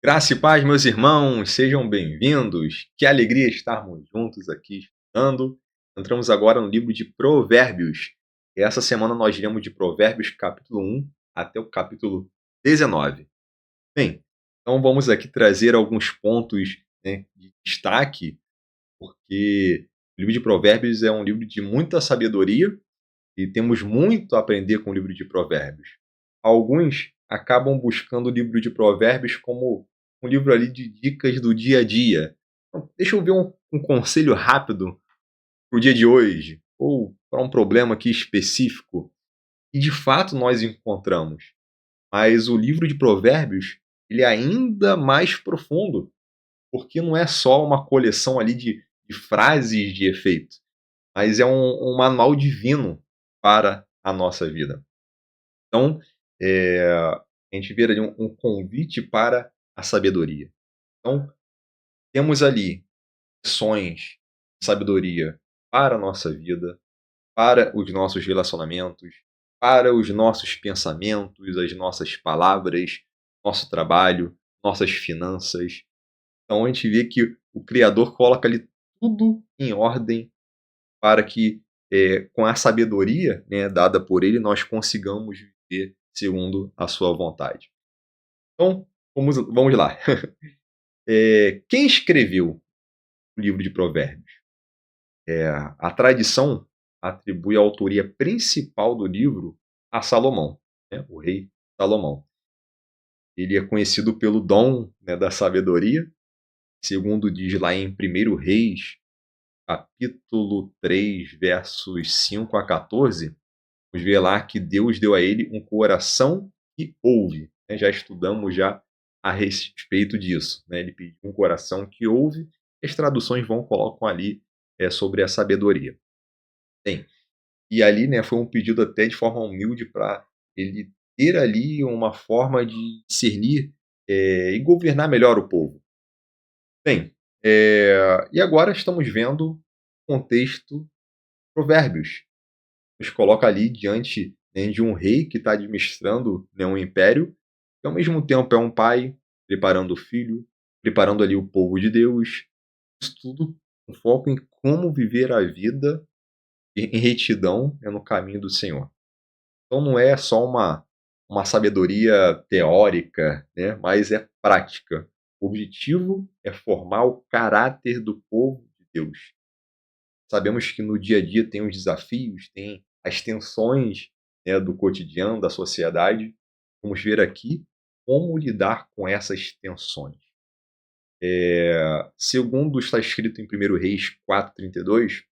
Graça e paz, meus irmãos, sejam bem-vindos. Que alegria estarmos juntos aqui estudando. Entramos agora no livro de Provérbios. E essa semana nós iremos de Provérbios capítulo 1 até o capítulo 19. Bem, então vamos aqui trazer alguns pontos, né, de destaque, porque o livro de Provérbios é um livro de muita sabedoria e temos muito a aprender com o livro de Provérbios. Alguns acabam buscando o livro de Provérbios como um livro ali de dicas do dia a dia. Então, deixa eu ver um conselho rápido para o dia de hoje, ou para um problema aqui específico. E de fato nós encontramos. Mas o livro de Provérbios ele é ainda mais profundo, porque não é só uma coleção ali de frases de efeito, mas é um manual divino para a nossa vida. Então, a gente vê ali um convite para a sabedoria. Então, temos ali lições de sabedoria para a nossa vida, para os nossos relacionamentos, para os nossos pensamentos, as nossas palavras, nosso trabalho, nossas finanças. Então, a gente vê que o Criador coloca ali tudo em ordem para que, com a sabedoria, né, dada por Ele, nós consigamos viver segundo a sua vontade. Então, vamos lá. Quem escreveu o livro de Provérbios? A tradição atribui a autoria principal do livro a Salomão, né, o rei Salomão. Ele é conhecido pelo dom, né, da sabedoria, segundo diz lá em 1 Reis, capítulo 3, versos 5 a 14. Vamos ver lá que Deus deu a ele um coração que ouve, né? Já estudamos já a respeito disso, né? Ele pediu um coração que ouve. As traduções colocam ali sobre a sabedoria. Bem, e ali, né, foi um pedido até de forma humilde para ele ter ali uma forma de discernir e governar melhor o povo. Bem, e agora estamos vendo o contexto Provérbios. Nos coloca ali diante, né, de um rei que está administrando, né, um império, e ao mesmo tempo é um pai preparando o filho, preparando ali o povo de Deus. Isso tudo com foco em como viver a vida em retidão, né, no caminho do Senhor. Então não é só uma sabedoria teórica, né, mas é prática. O objetivo é formar o caráter do povo de Deus. Sabemos que no dia a dia tem os desafios, tem as tensões, né, do cotidiano, da sociedade. Vamos ver aqui como lidar com essas tensões. Segundo está escrito em 1 Reis 4:32,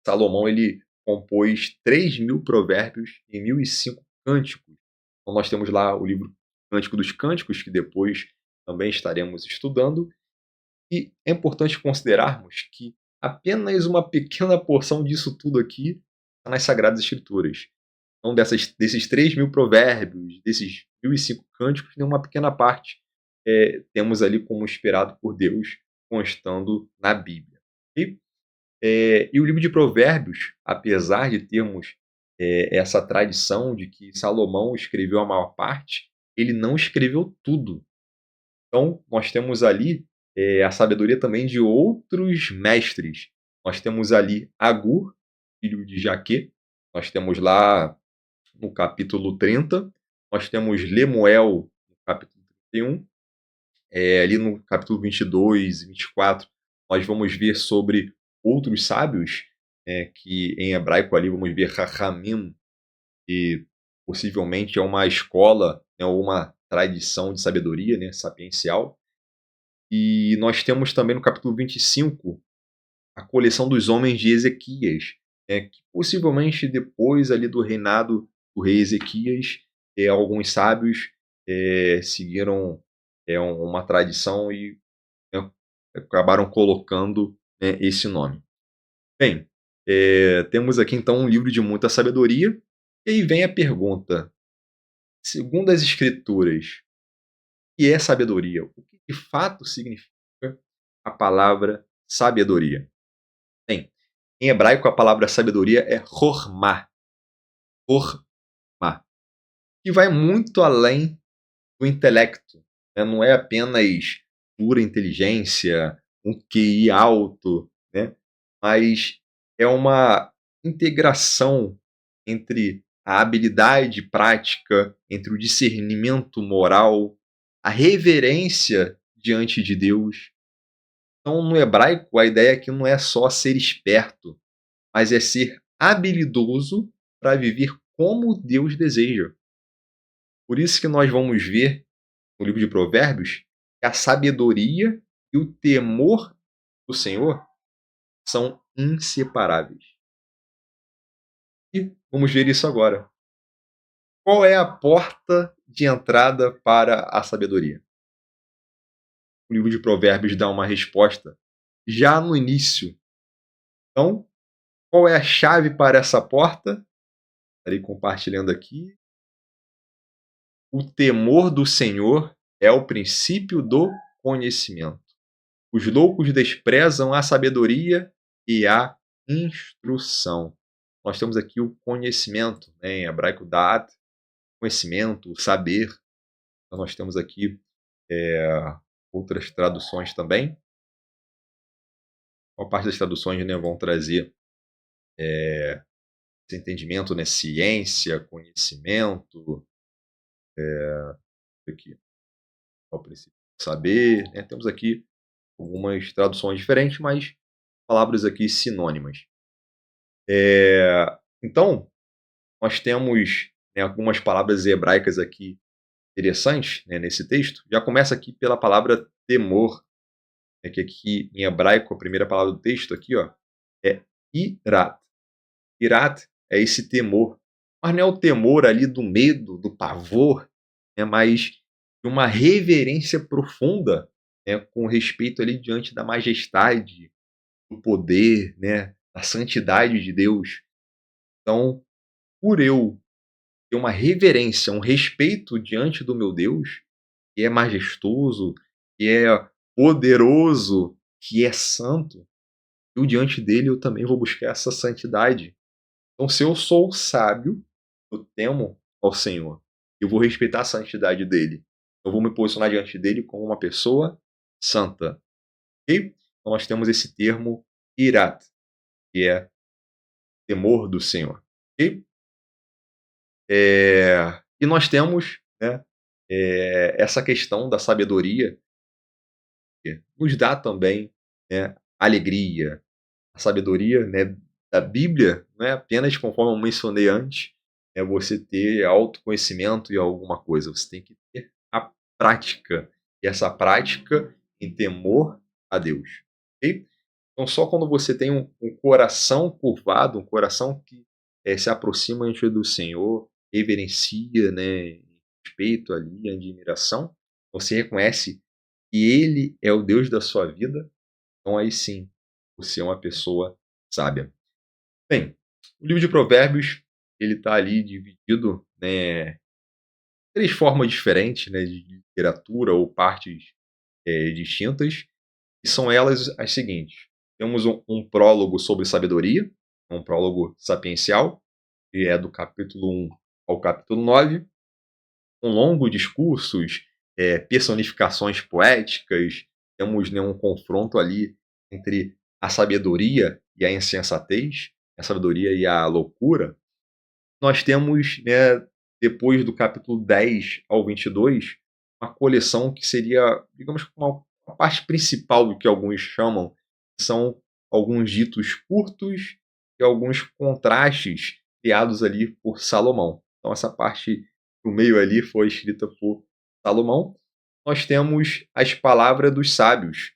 Salomão ele compôs 3.000 provérbios e 1.005 cânticos. Então nós temos lá o livro Cântico dos Cânticos, que depois também estaremos estudando, e é importante considerarmos que apenas uma pequena porção disso tudo aqui está nas Sagradas Escrituras. Então, desses 3.000 provérbios, desses 1.005 cânticos, tem uma pequena parte temos ali como inspirado por Deus, constando na Bíblia. E o livro de Provérbios, apesar de termos essa tradição de que Salomão escreveu a maior parte, ele não escreveu tudo. Então, nós temos ali a sabedoria também de outros mestres. Nós temos ali Agur, filho de Jaque. Nós temos lá no capítulo 30. Nós temos Lemuel, no capítulo 31. Ali no capítulo 22 e 24, nós vamos ver sobre outros sábios, que em hebraico ali vamos ver Rahamim, que possivelmente é uma escola, né, ou uma tradição de sabedoria, né, sapiencial. E nós temos também no capítulo 25 a coleção dos homens de Ezequias, que possivelmente depois ali do reinado do rei Ezequias, alguns sábios seguiram uma tradição e, né, acabaram colocando, né, esse nome. Bem, temos aqui então um livro de muita sabedoria, e aí vem a pergunta: segundo as escrituras, o que é sabedoria? O que de fato significa a palavra sabedoria? Bem, em hebraico a palavra sabedoria é hormá, hormá, que vai muito além do intelecto. né, não é apenas pura inteligência, um QI alto, né, mas é uma integração entre a habilidade prática, entre o discernimento moral, a reverência diante de Deus. Então, no hebraico, a ideia aqui não é só ser esperto, mas é ser habilidoso para viver como Deus deseja. Por isso que nós vamos ver no livro de Provérbios que a sabedoria e o temor do Senhor são inseparáveis. E vamos ver isso agora. Qual é a porta de entrada para a sabedoria? O livro de Provérbios dá uma resposta já no início. Então, qual é a chave para essa porta? Estarei compartilhando aqui. O temor do Senhor é o princípio do conhecimento. Os loucos desprezam a sabedoria e a instrução. Nós temos aqui o conhecimento, né, em hebraico da'at, conhecimento, saber. Então nós temos aqui outras traduções também. Uma parte das traduções, né, vão trazer esse entendimento, né, ciência, conhecimento, aqui, ao princípio saber, né? Temos aqui algumas traduções diferentes, mas palavras aqui sinônimas. Então, nós temos, né, algumas palavras hebraicas aqui interessantes, né, nesse texto. Já começa aqui pela palavra temor, né, que aqui em hebraico a primeira palavra do texto aqui, ó, é irat. Irat é esse temor, mas não é o temor ali do medo, do pavor, né, mas de uma reverência profunda, né, com respeito ali diante da majestade, do poder, né, da santidade de Deus. Então, por eu ter uma reverência, um respeito diante do meu Deus, que é majestoso, que é poderoso, que é santo, eu diante dele eu também vou buscar essa santidade. Então, se eu sou sábio, eu temo ao Senhor, eu vou respeitar a santidade dele. Eu vou me posicionar diante dele como uma pessoa santa. Ok? Então, nós temos esse termo irat, que é temor do Senhor. Ok? E nós temos, né, essa questão da sabedoria, que nos dá também, né, alegria. A sabedoria, né, da Bíblia não é apenas, conforme eu mencionei antes, é você ter autoconhecimento em alguma coisa, você tem que ter a prática, e essa prática em temor a Deus. Ok? Então, só quando você tem um coração curvado, um coração que se aproxima diante do Senhor, reverencia, né, respeito ali, admiração, você reconhece que Ele é o Deus da sua vida, então aí sim, você é uma pessoa sábia. Bem, o livro de Provérbios, ele está ali dividido, né, três formas diferentes, né, de literatura ou partes distintas, e são elas as seguintes. Temos um prólogo sobre sabedoria, um prólogo sapiencial, que é do capítulo 1 ao capítulo 9, com longos discursos, personificações poéticas, temos, né, um confronto ali entre a sabedoria e a insensatez, a sabedoria e a loucura. Nós temos, né, depois do capítulo 10 ao 22, uma coleção que seria, digamos, uma parte principal do que alguns chamam, são alguns ditos curtos e alguns contrastes criados ali por Salomão. Então essa parte do meio ali foi escrita por Salomão. Nós temos as palavras dos sábios,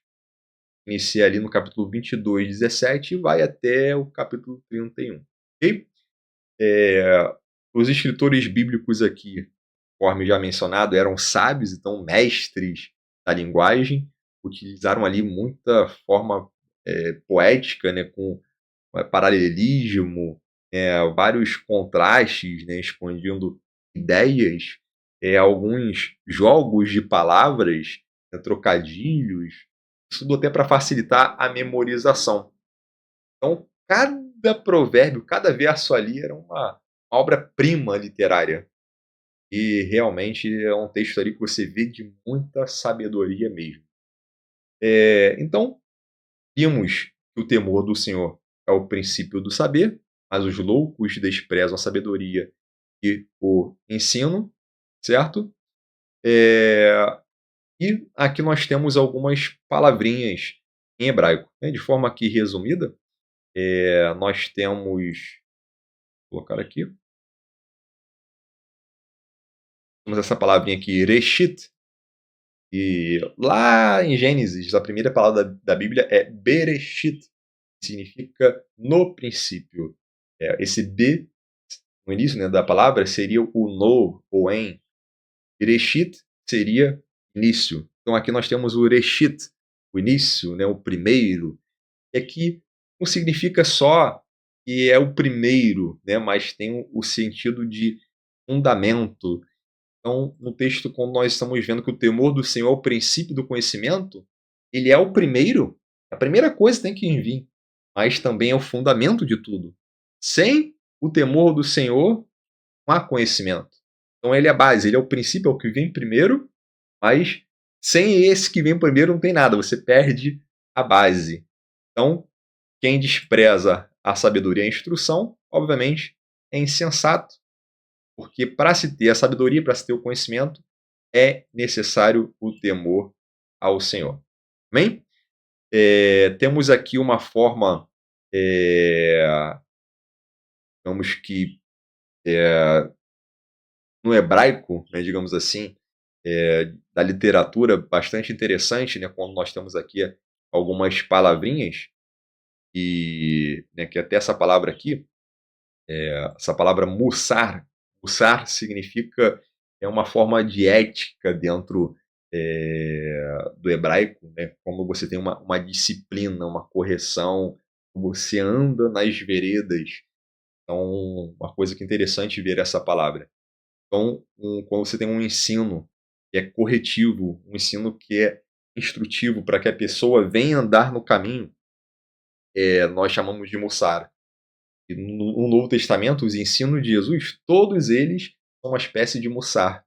inicia ali no capítulo 22, 17 e vai até o capítulo 31. Ok? Os escritores bíblicos aqui, conforme já mencionado, eram sábios, então mestres da linguagem, utilizaram ali muita forma poética, né, com paralelismo, vários contrastes, né, expandindo ideias, alguns jogos de palavras, né, trocadilhos, isso tudo até para facilitar a memorização. Então, cada provérbio, cada verso ali era uma obra-prima literária. e realmente é um texto ali que você vê de muita sabedoria mesmo. Então, vimos que o temor do Senhor é o princípio do saber, mas os loucos desprezam a sabedoria e o ensino, certo? Eh, e aqui nós temos algumas palavrinhas em hebraico, né, de forma aqui resumida, nós temos vou colocar aqui, temos essa palavrinha aqui, reshit, e lá em Gênesis, a primeira palavra da Bíblia é bereshit, que significa no princípio. Esse B, no início, né, da palavra, seria o no, ou em. Bereshit seria início. Então aqui nós temos o reshit, o início, né, o primeiro. É que não significa só que é o primeiro, né, mas tem o sentido de fundamento. Então, no texto, quando nós estamos vendo que o temor do Senhor é o princípio do conhecimento, ele é o primeiro, a primeira coisa que tem que vir, mas também é o fundamento de tudo. Sem o temor do Senhor, não há conhecimento. Então, ele é a base, ele é o princípio, é o que vem primeiro, mas sem esse que vem primeiro não tem nada, você perde a base. Então, quem despreza a sabedoria e a instrução, obviamente, é insensato, porque para se ter a sabedoria, para se ter o conhecimento, é necessário o temor ao Senhor. Amém? Temos aqui uma forma, digamos que no hebraico, né, digamos assim, da literatura, bastante interessante, né, quando nós temos aqui algumas palavrinhas, e né, que até essa palavra aqui, essa palavra mussar, mussar significa uma forma de ética dentro do hebraico, né? Como você tem uma disciplina, uma correção, você anda nas veredas. Então, uma coisa que é interessante ver essa palavra. Então, quando você tem um ensino que é corretivo, um ensino que é instrutivo para que a pessoa venha andar no caminho, nós chamamos de mussar. E no Novo Testamento, os ensinos de Jesus, todos eles são uma espécie de mussar.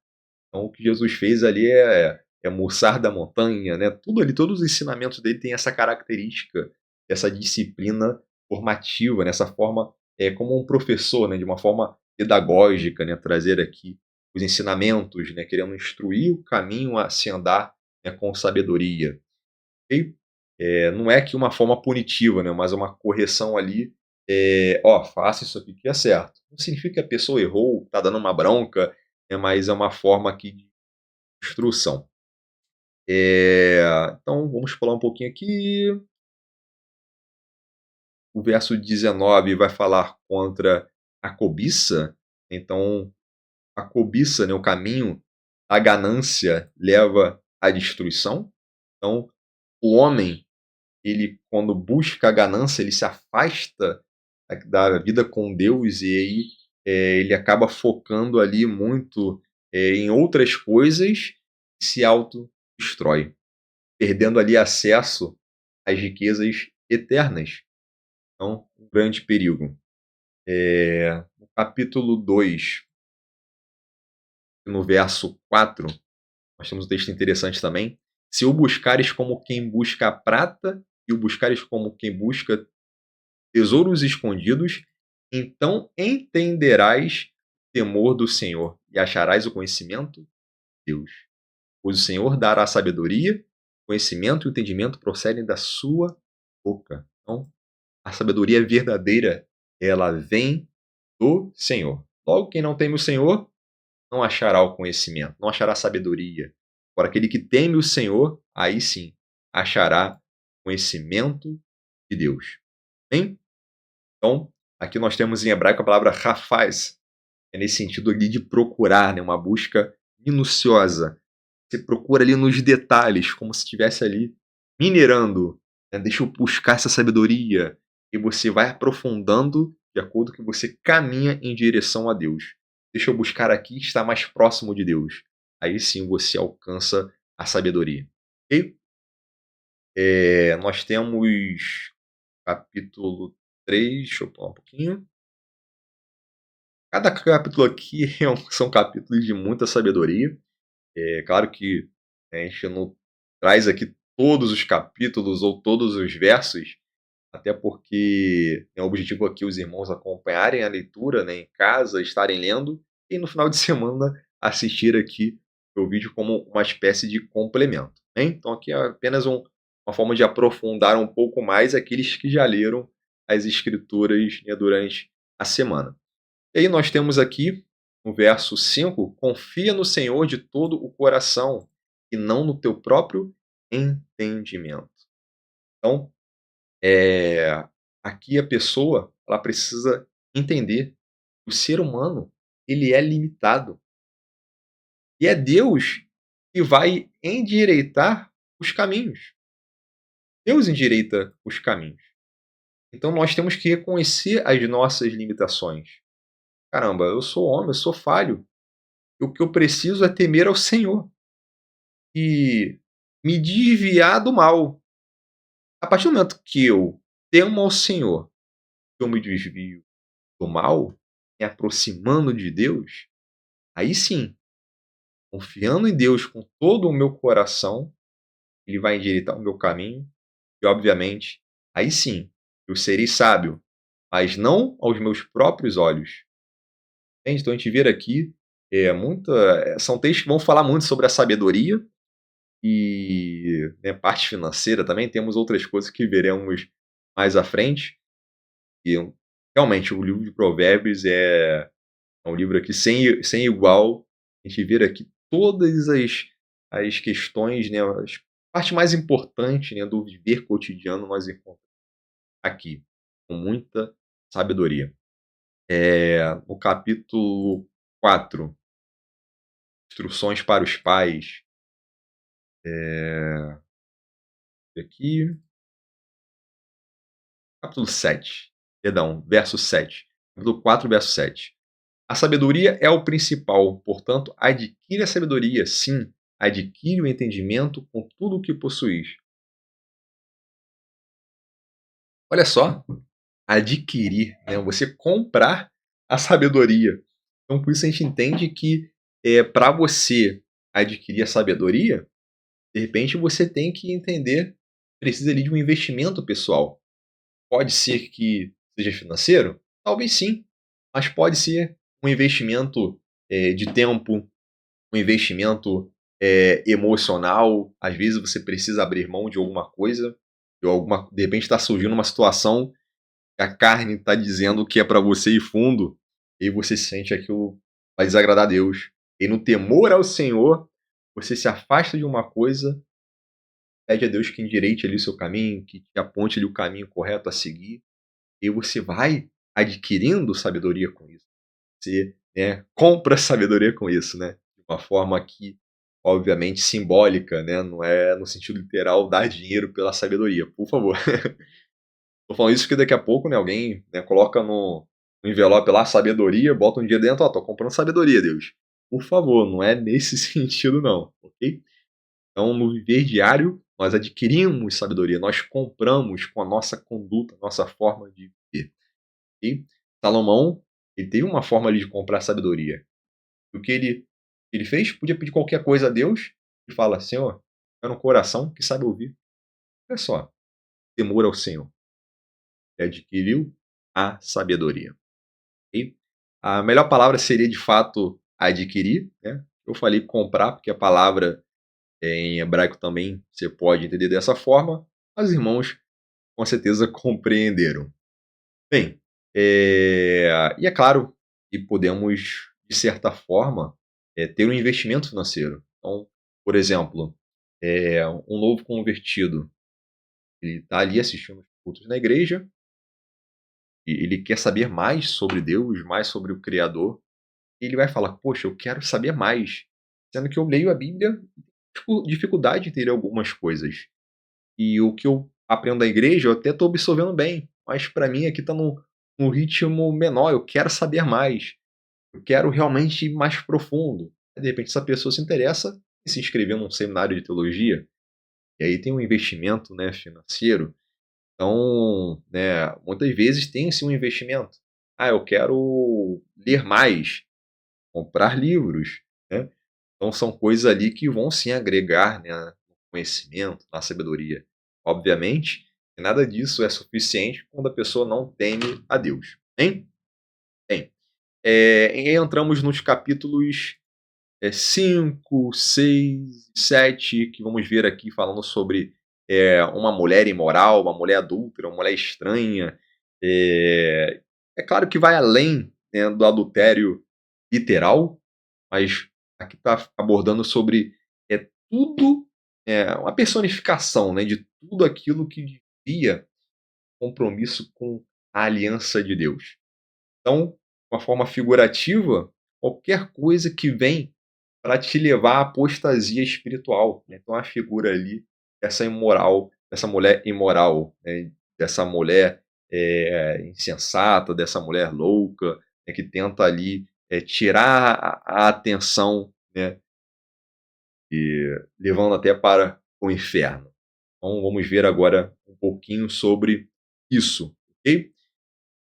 Então, o que Jesus fez ali é mussar da montanha, né? Tudo ali, todos os ensinamentos dele têm essa característica, essa disciplina formativa, nessa forma, como um professor, né? De uma forma pedagógica, né? Trazer aqui os ensinamentos, né? Querendo instruir o caminho a se andar, né? Com sabedoria. Ok? Não é que uma forma punitiva, né? Mas uma correção ali. Ó, faça isso aqui que é certo. Não significa que a pessoa errou, está dando uma bronca, né? Mas é uma forma aqui de instrução. Então, vamos pular um pouquinho aqui. O verso 19 vai falar contra a cobiça. Então, a cobiça, né, o caminho, a ganância leva à destruição. Então, o homem, ele quando busca a ganância, ele se afasta da vida com Deus, e aí ele acaba focando ali muito em outras coisas e se autodestrói, perdendo ali acesso às riquezas eternas. Então, um grande perigo. No capítulo 2, no verso 4, nós temos um texto interessante também. Se o buscares como quem busca a prata, e o buscares como quem busca tesouros escondidos, então entenderás o temor do Senhor e acharás o conhecimento de Deus. Pois o Senhor dará sabedoria, conhecimento e entendimento procedem da sua boca. Então, a sabedoria verdadeira, ela vem do Senhor. Logo, quem não teme o Senhor, não achará o conhecimento, não achará sabedoria. Agora, aquele que teme o Senhor, aí sim, achará conhecimento de Deus. Bem? Então, aqui nós temos em hebraico a palavra rafaz, é nesse sentido ali de procurar, né, uma busca minuciosa. Você procura ali nos detalhes, como se estivesse ali minerando, né? Deixa eu buscar essa sabedoria. E você vai aprofundando de acordo com que você caminha em direção a Deus. Deixa eu buscar aqui estar mais próximo de Deus. Aí sim você alcança a sabedoria. Ok? Nós temos capítulo 3, deixa eu pular um pouquinho. Cada capítulo aqui são capítulos de muita sabedoria. É claro que a gente não traz aqui todos os capítulos ou todos os versos, até porque o objetivo aqui é os irmãos acompanharem a leitura, né, em casa, estarem lendo, e no final de semana assistir aqui o vídeo como uma espécie de complemento, né. Então aqui é apenas uma forma de aprofundar um pouco mais aqueles que já leram as escrituras, né, durante a semana. E aí nós temos aqui, no verso 5: "Confia no Senhor de todo o coração, e não no teu próprio entendimento". Então, eh, aqui a pessoa, ela precisa entender que o ser humano, ele é limitado, e é Deus que vai endireitar os caminhos. Deus endireita os caminhos. Então nós temos que reconhecer as nossas limitações. "Caramba, eu sou homem, eu sou falho, e o que eu preciso é temer ao Senhor e me desviar do mal". A partir do momento que eu temo ao Senhor, que eu me desvio do mal, me aproximando de Deus, aí sim, confiando em Deus com todo o meu coração, Ele vai endireitar o meu caminho e, obviamente, aí sim, eu serei sábio, mas não aos meus próprios olhos. Entende? Então a gente vê aqui são textos que vão falar muito sobre a sabedoria e, né, parte financeira também. Temos outras coisas que veremos mais à frente. E realmente o livro de Provérbios é um livro aqui sem igual. A gente vê aqui todas as questões, né, as parte mais importante, né, do viver cotidiano nós encontramos aqui, com muita sabedoria. No capítulo 4, instruções para os pais, aqui, capítulo 7, perdão, verso 7. Capítulo 4, verso 7. "A sabedoria é o principal, portanto, adquire a sabedoria, sim, adquire o entendimento com tudo o que possuis". Olha só, adquirir, né, você comprar a sabedoria. Então, por isso a gente entende que, para você adquirir a sabedoria, de repente você tem que entender, precisa ali de um investimento pessoal. Pode ser que seja financeiro? Talvez sim, mas pode ser um investimento, de tempo, um investimento, emocional. Às vezes você precisa abrir mão de alguma coisa, de repente está surgindo uma situação que a carne está dizendo que é para você ir fundo, e você sente aquilo vai desagradar a Deus. E no temor ao Senhor, você se afasta de uma coisa, pede a Deus que endireite ali o seu caminho, que te aponte ali o caminho correto a seguir, e você vai adquirindo sabedoria com isso. Você, né, compra sabedoria com isso, né, de uma forma que, obviamente, simbólica, né, não é no sentido literal dar dinheiro pela sabedoria, por favor. Tô falando isso porque daqui a pouco, né, alguém, né, coloca no envelope lá sabedoria, bota um dinheiro dentro: "Ó, tô comprando sabedoria, Deus". Por favor, não é nesse sentido não, ok? Então, no viver diário, nós adquirimos sabedoria, nós compramos com a nossa conduta, nossa forma de viver, ok? Salomão, ele teve uma forma ali de comprar sabedoria. O que ele fez? Podia pedir qualquer coisa a Deus e fala: "Senhor, quero um coração que sabe ouvir". Olha só, temor ao Senhor, e adquiriu a sabedoria, ok? A melhor palavra seria, de fato, adquirir, né. Eu falei comprar, porque a palavra, em hebraico também você pode entender dessa forma, mas os irmãos com certeza compreenderam. Bem, e é claro que podemos, de certa forma, ter um investimento financeiro. Então, por exemplo, um novo convertido, ele está ali assistindo os cultos na igreja, e ele quer saber mais sobre Deus, mais sobre o Criador, e ele vai falar: "Poxa, eu quero saber mais", sendo que eu leio a Bíblia, dificuldade de entender algumas coisas. E o que eu aprendo da igreja, eu até estou absorvendo bem, mas para mim aqui está num ritmo menor, eu quero saber mais, eu quero realmente ir mais profundo. De repente essa pessoa se interessa em se inscrever num seminário de teologia, e aí tem um investimento, né, financeiro. Então, né, muitas vezes tem sim um investimento. eu quero ler mais, comprar livros, né. Então são coisas ali que vão sim agregar, né, no conhecimento, na sabedoria. Obviamente, que nada disso é suficiente quando a pessoa não teme a Deus, hein? Bem, e aí entramos nos capítulos 5, 6, 7, que vamos ver aqui falando sobre uma mulher imoral, uma mulher adúltera, uma mulher estranha. É claro que vai além, né, do adultério literal, mas aqui está abordando sobre tudo, uma personificação, né, de tudo aquilo que devia compromisso com a aliança de Deus. Então, de uma forma figurativa, qualquer coisa que vem para te levar à apostasia espiritual, né. Então a figura ali dessa mulher imoral, né, dessa mulher, insensata, dessa mulher louca, né, que tenta ali, tirar a atenção, né, e levando até para o inferno. Então vamos ver agora um pouquinho sobre isso, ok?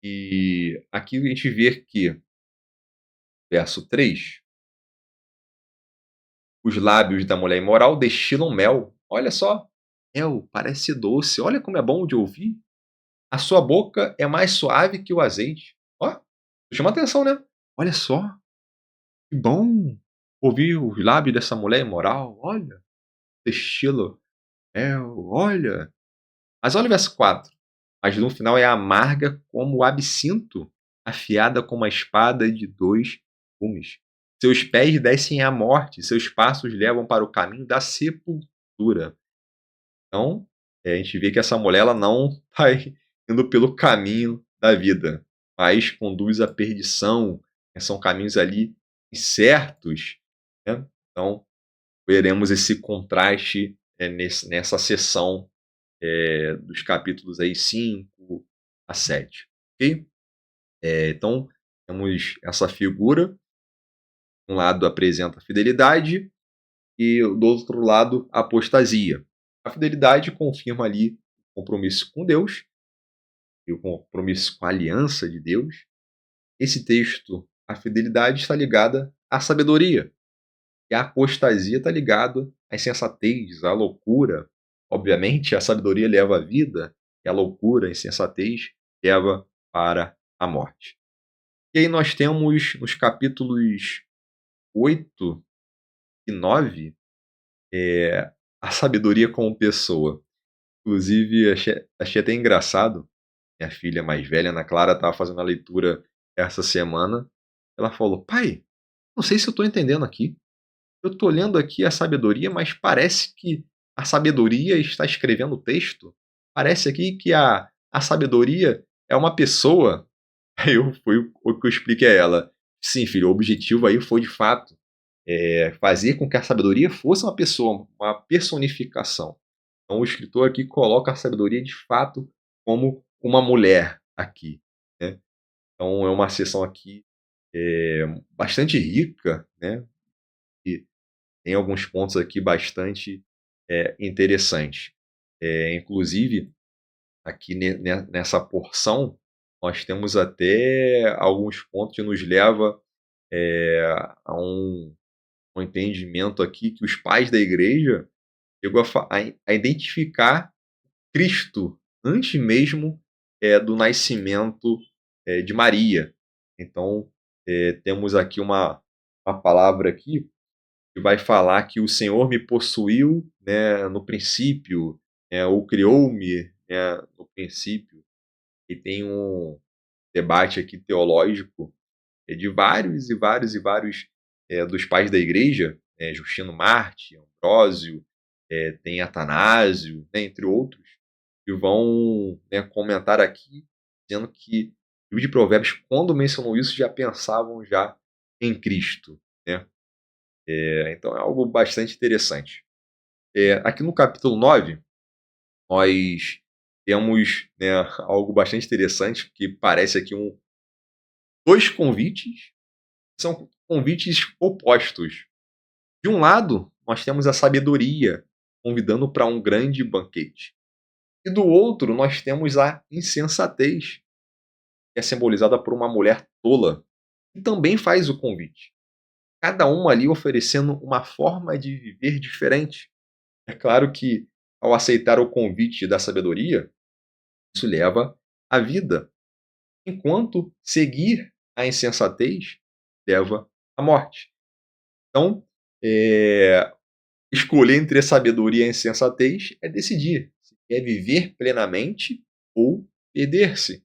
E aqui a gente vê que, verso 3: os lábios da mulher imoral destilam mel. Olha só, mel parece doce. Olha como é bom de ouvir. A sua boca é mais suave que o azeite. Ó, chama atenção, né? Olha só, que bom ouvir os lábios dessa mulher imoral. Olha, destila mel. Olha. Mas olha o verso 4. Mas no final é amarga como o absinto, afiada como a espada de dois gumes. Seus pés descem à morte, seus passos levam para o caminho da sepultura. Então, a gente vê que essa mulher ela não está indo pelo caminho da vida, mas conduz à perdição, né, são caminhos ali incertos, né. Então, veremos esse contraste, nessa seção, dos capítulos aí 5 a 7, ok? Então, temos essa figura, um lado apresenta a fidelidade e do outro lado a apostasia. A fidelidade confirma ali o compromisso com Deus e o compromisso com a aliança de Deus. Esse texto, a fidelidade está ligada à sabedoria e a apostasia está ligada à insensatez, à loucura. Obviamente, a sabedoria leva à vida e a loucura, a insensatez, leva para a morte. E aí nós temos nos capítulos 8 e 9 a sabedoria como pessoa. Inclusive, achei até engraçado, minha filha mais velha, Ana Clara, estava fazendo a leitura essa semana. Ela falou: pai, não sei se eu estou entendendo aqui. Eu estou lendo aqui a sabedoria, mas parece que a sabedoria está escrevendo o texto. Parece aqui que a sabedoria é uma pessoa. Aí foi o que eu expliquei a ela. Sim, filho, o objetivo aí foi de fato fazer com que a sabedoria fosse uma pessoa, uma personificação. Então o escritor aqui coloca a sabedoria de fato como uma mulher aqui, né. Então é uma seção aqui, bastante rica, né, e tem alguns pontos aqui bastante, interessantes. Inclusive, aqui nessa porção, nós temos até alguns pontos que nos leva, a um entendimento aqui que os pais da igreja chegou a identificar Cristo antes mesmo, do nascimento, de Maria. Então, temos aqui uma palavra aqui que vai falar que o Senhor me possuiu, né, no princípio, ou criou-me, né, no princípio. E tem um debate aqui teológico, de vários e vários e vários, dos pais da igreja, Justino Marte, Ambrósio, tem Atanásio, né, entre outros, que vão, né, comentar aqui, dizendo que o livro de Provérbios, quando mencionou isso, já pensavam já em Cristo, né. Então é algo bastante interessante. Aqui no capítulo 9 nós temos, né, algo bastante interessante, que parece aqui 2 convites, são convites opostos. De um lado, nós temos a sabedoria, convidando para um grande banquete. E do outro, nós temos a insensatez, que é simbolizada por uma mulher tola, e também faz o convite. Cada uma ali oferecendo uma forma de viver diferente. É claro que, ao aceitar o convite da sabedoria, isso leva à vida, enquanto seguir a insensatez leva à morte. Então, eh, escolher entre a sabedoria e a insensatez é decidir se quer viver plenamente ou perder-se.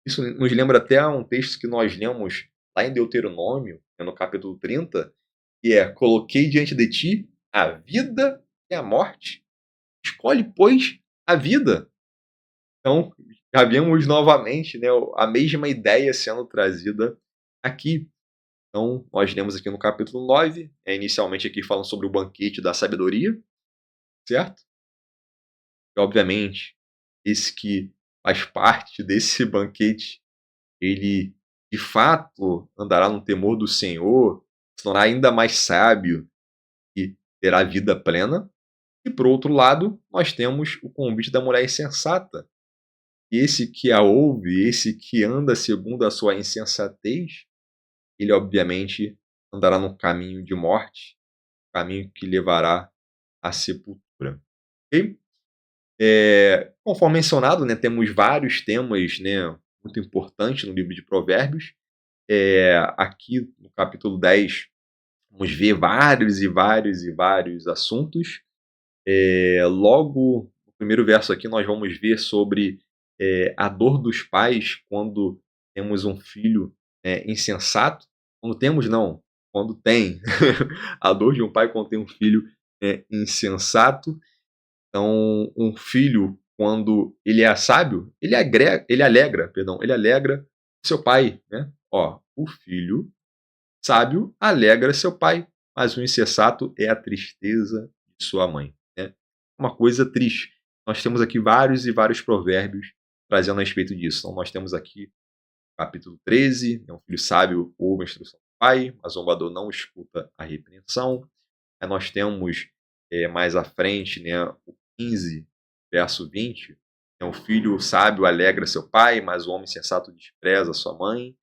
Isso nos lembra até um texto que nós lemos lá em Deuteronômio, no capítulo 30, que é: "Coloquei diante de ti a vida e a morte. Escolhe, pois, a vida". Então, já vemos novamente, né, a mesma ideia sendo trazida aqui. Então, nós lemos aqui no capítulo 9, inicialmente aqui falando sobre o banquete da sabedoria, certo? E obviamente, esse que faz parte desse banquete, ele de fato andará no temor do Senhor, se tornará ainda mais sábio e terá vida plena. E por outro lado, nós temos o convite da mulher insensata. Esse que a ouve, esse que anda segundo a sua insensatez, ele obviamente andará no caminho de morte, caminho que levará à sepultura. Ok? Conforme mencionado, né, temos vários temas, né, muito importantes no livro de Provérbios. Aqui no capítulo 10, vamos ver vários e vários e vários assuntos. Logo no primeiro verso aqui, nós vamos ver sobre a dor dos pais quando temos um filho insensato. Quando temos, não, quando tem. A dor de um pai quando tem um filho insensato. Então, um filho, quando ele é sábio, ele alegra seu pai, né? Ó, o filho sábio alegra seu pai, mas o insensato é a tristeza de sua mãe, né? Uma coisa triste. Nós temos aqui vários e vários provérbios trazendo a respeito disso. Então, nós temos aqui capítulo 13, né, um filho sábio ouve a instrução do pai, mas o zombador não escuta a repreensão. Aí nós temos mais à frente, né, o 15, verso 20, né, o filho sábio alegra seu pai, mas o homem sensato despreza sua mãe.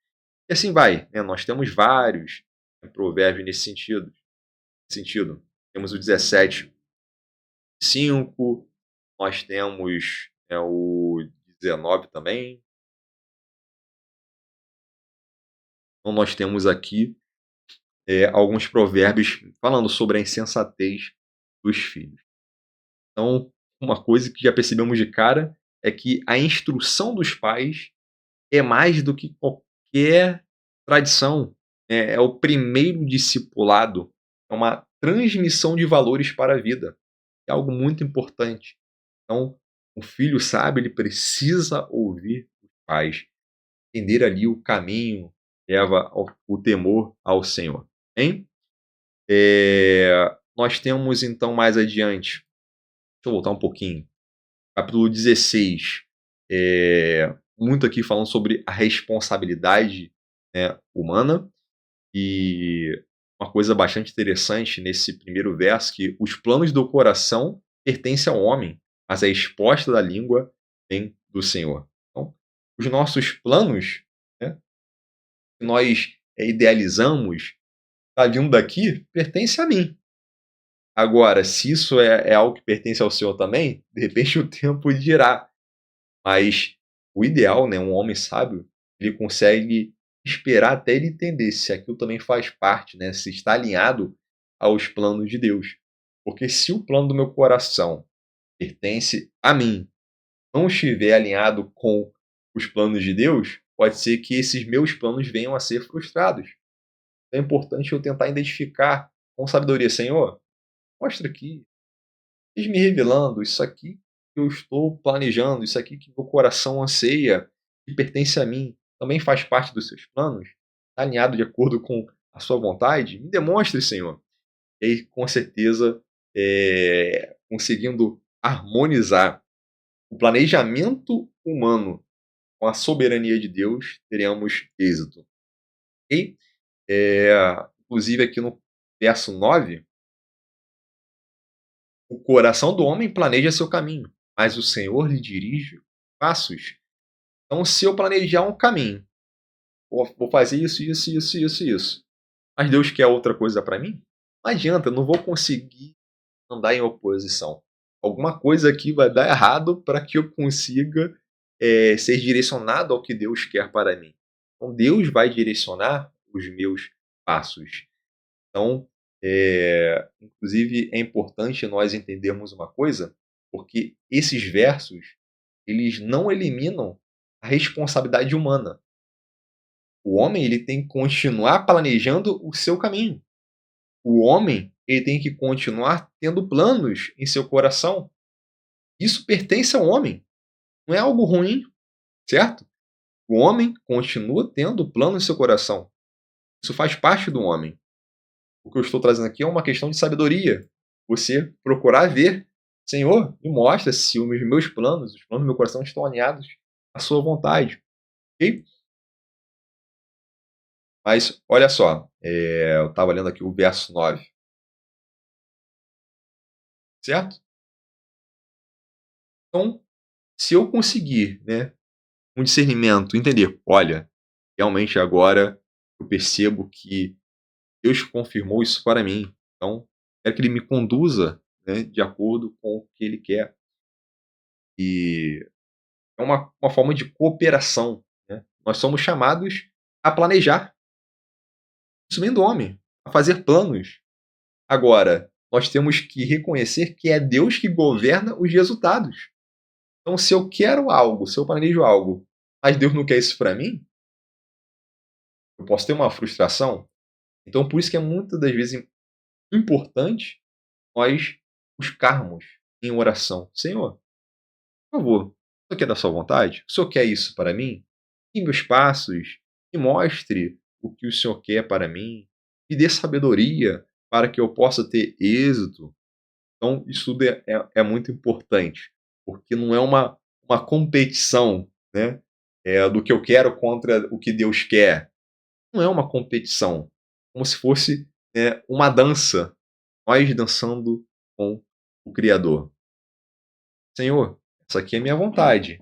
E assim vai, né? Nós temos vários provérbios nesse sentido. Temos o 17, 5, nós temos o 19 também. Então nós temos aqui alguns provérbios falando sobre a insensatez dos filhos. Então, uma coisa que já percebemos de cara é que a instrução dos pais é mais do que qualquer tradição. É o primeiro discipulado, é uma transmissão de valores para a vida. É algo muito importante. Então, o filho sábio, ele precisa ouvir os pais, entender ali o caminho que leva o temor ao Senhor. Hein? Nós temos então mais adiante, deixa eu voltar um pouquinho, capítulo 16, muito aqui falando sobre a responsabilidade, né, humana. E uma coisa bastante interessante nesse primeiro verso, que os planos do coração pertencem ao homem, mas a resposta da língua vem do Senhor. Então, os nossos planos, né, que nós idealizamos, tá vindo daqui, pertence a mim. Agora, se isso é algo que pertence ao Senhor também, de repente o tempo dirá. Mas o ideal, né, um homem sábio, ele consegue esperar até ele entender se aquilo também faz parte, né, se está alinhado aos planos de Deus. Porque se o plano do meu coração pertence a mim, não estiver alinhado com os planos de Deus, pode ser que esses meus planos venham a ser frustrados. É importante eu tentar identificar com sabedoria: Senhor, mostra aqui, Diz me revelando isso aqui que eu estou planejando, isso aqui que meu coração anseia, que pertence a mim, também faz parte dos seus planos? Está alinhado de acordo com a sua vontade? Me demonstre, Senhor. E aí, com certeza, conseguindo harmonizar o planejamento humano com a soberania de Deus, teremos êxito. Ok? Inclusive, aqui no verso 9, o coração do homem planeja seu caminho, mas o Senhor lhe dirige os passos. Então, se eu planejar um caminho, vou fazer isso, isso, isso, isso, isso, mas Deus quer outra coisa para mim, não adianta, eu não vou conseguir andar em oposição. Alguma coisa aqui vai dar errado para que eu consiga ser direcionado ao que Deus quer para mim. Então, Deus vai direcionar os meus passos. Então, inclusive, é importante nós entendermos uma coisa, porque esses versos, eles não eliminam a responsabilidade humana. O homem ele tem que continuar planejando o seu caminho. O homem ele tem que continuar tendo planos em seu coração. Isso pertence ao homem, não é algo ruim, certo? O homem continua tendo plano em seu coração. Isso faz parte do homem. O que eu estou trazendo aqui é uma questão de sabedoria. Você procurar ver, Senhor, me mostra se os meus planos, os planos do meu coração estão alinhados à sua vontade. Ok? Mas olha só, eu estava lendo aqui o verso 9, certo? Então, se eu conseguir, né, um discernimento, entender, olha, realmente agora eu percebo que Deus confirmou isso para mim. Então, quero que Ele me conduza, né, de acordo com o que Ele quer. E é uma forma de cooperação, né? Nós somos chamados a planejar, isso vem do homem, a fazer planos. Agora, nós temos que reconhecer que é Deus que governa os resultados. Então, se eu quero algo, se eu planejo algo, mas Deus não quer isso para mim, eu posso ter uma frustração. Então, por isso que é muitas das vezes importante nós buscarmos em oração. Senhor, por favor, o Senhor quer da sua vontade? O Senhor quer isso para mim? Em meus passos, me mostre o que o Senhor quer para mim, me dê sabedoria para que eu possa ter êxito. Então, isso tudo é muito importante, porque não é uma competição, né, do que eu quero contra o que Deus quer. Não é uma competição, como se fosse, uma dança, nós dançando com o Criador. Senhor, essa aqui é a minha vontade,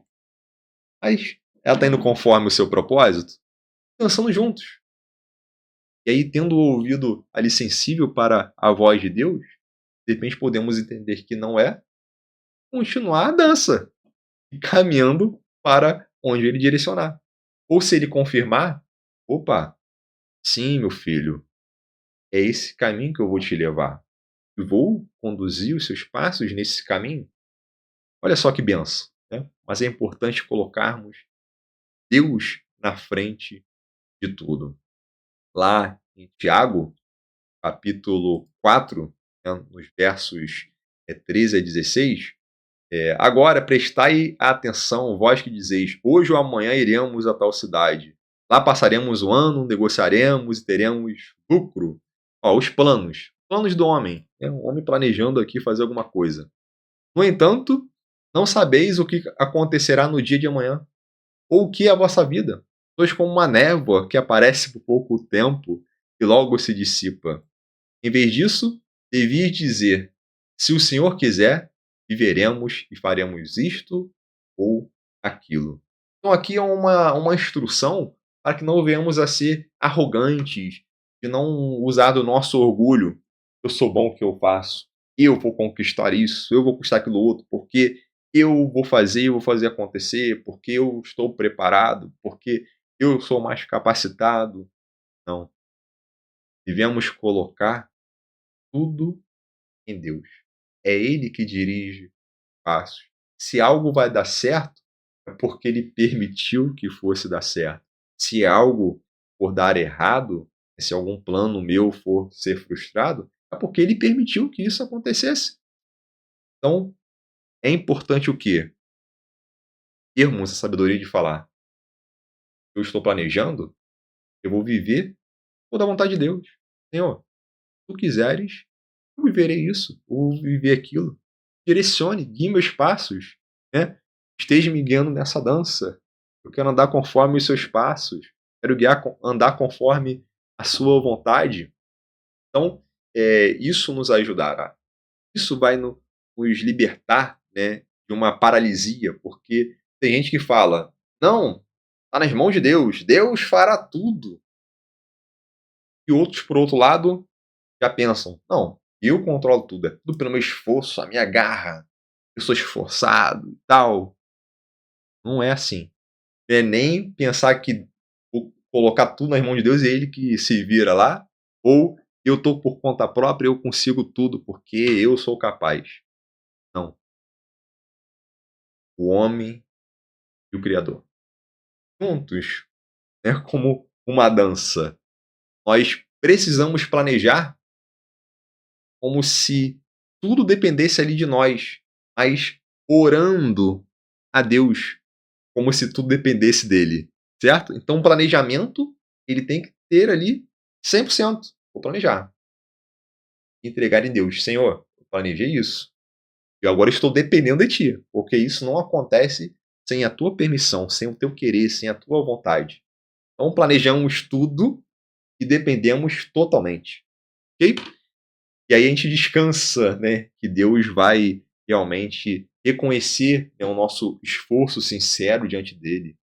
mas ela está indo conforme o seu propósito? Dançando juntos. E aí, tendo o ouvido ali sensível para a voz de Deus, de repente podemos entender que não é, continuar a dança, e caminhando para onde ele direcionar. Ou se ele confirmar, opa, sim, meu filho, é esse caminho que eu vou te levar. E vou conduzir os seus passos nesse caminho. Olha só que benção, né? Mas é importante colocarmos Deus na frente de tudo. Lá em Tiago, capítulo 4, né, nos versos 13 a 16, agora prestai atenção, vós que dizeis, hoje ou amanhã iremos a tal cidade. Lá passaremos o ano, negociaremos e teremos lucro. Ó, os planos. Planos do homem. Né? O homem planejando aqui fazer alguma coisa. No entanto, não sabeis o que acontecerá no dia de amanhã, ou o que é a vossa vida. Sois como uma névoa que aparece por pouco tempo e logo se dissipa. Em vez disso, devias dizer: se o Senhor quiser, viveremos e faremos isto ou aquilo. Então, aqui é uma instrução para que não venhamos a ser arrogantes, de não usar do nosso orgulho. Eu sou bom o que eu faço, eu vou conquistar isso, eu vou conquistar aquilo outro, porque eu vou fazer acontecer, porque eu estou preparado, porque eu sou mais capacitado. Não. Devemos colocar tudo em Deus. É Ele que dirige os passos. Se algo vai dar certo, é porque Ele permitiu que fosse dar certo. Se algo for dar errado, se algum plano meu for ser frustrado, é porque Ele permitiu que isso acontecesse. Então, é importante o quê? Termos a sabedoria de falar: eu estou planejando, eu vou viver toda a vontade de Deus. Senhor, se tu quiseres, eu viverei isso, eu vou viver aquilo. Direcione, guie meus passos, né? Esteja me guiando nessa dança. Eu quero andar conforme os seus passos. Quero andar conforme a sua vontade. Então, isso nos ajudará. Isso vai nos libertar, né, de uma paralisia, porque tem gente que fala: não, Está nas mãos de Deus. Deus fará tudo. E outros, por outro lado, já pensam: não, eu controlo tudo. É tudo pelo meu esforço, a minha garra. Eu sou esforçado e tal. Não é assim. É nem pensar que vou colocar tudo nas mãos de Deus e é Ele que se vira lá. Ou eu estou por conta própria, eu consigo tudo porque eu sou capaz. Não. O homem e o Criador. Juntos, né, como uma dança. Nós precisamos planejar como se tudo dependesse ali de nós, mas orando a Deus como se tudo dependesse dele, certo? Então o planejamento, ele tem que ter ali 100%. Vou planejar, entregar em Deus. Senhor, eu planejei isso. E agora estou dependendo de ti, porque isso não acontece sem a tua permissão, sem o teu querer, sem a tua vontade. Então planejamos tudo e dependemos totalmente, ok? E aí a gente descansa, né, que Deus vai realmente reconhecer, né, o nosso esforço sincero diante dele.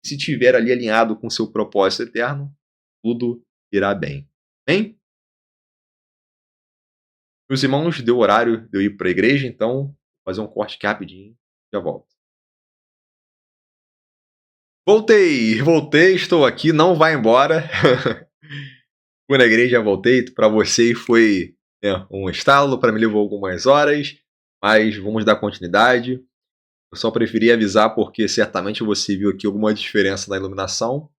Se tiver ali alinhado com o seu propósito eterno, tudo irá bem. Bem, meus irmãos, deu horário de eu ir para a igreja, então vou fazer um corte aqui rapidinho, já volto. Voltei, estou aqui, não vai embora. Fui na igreja, voltei. Para você foi, né, um estalo, para mim levou algumas horas, mas vamos dar continuidade. Eu só preferi avisar porque certamente você viu aqui alguma diferença na iluminação.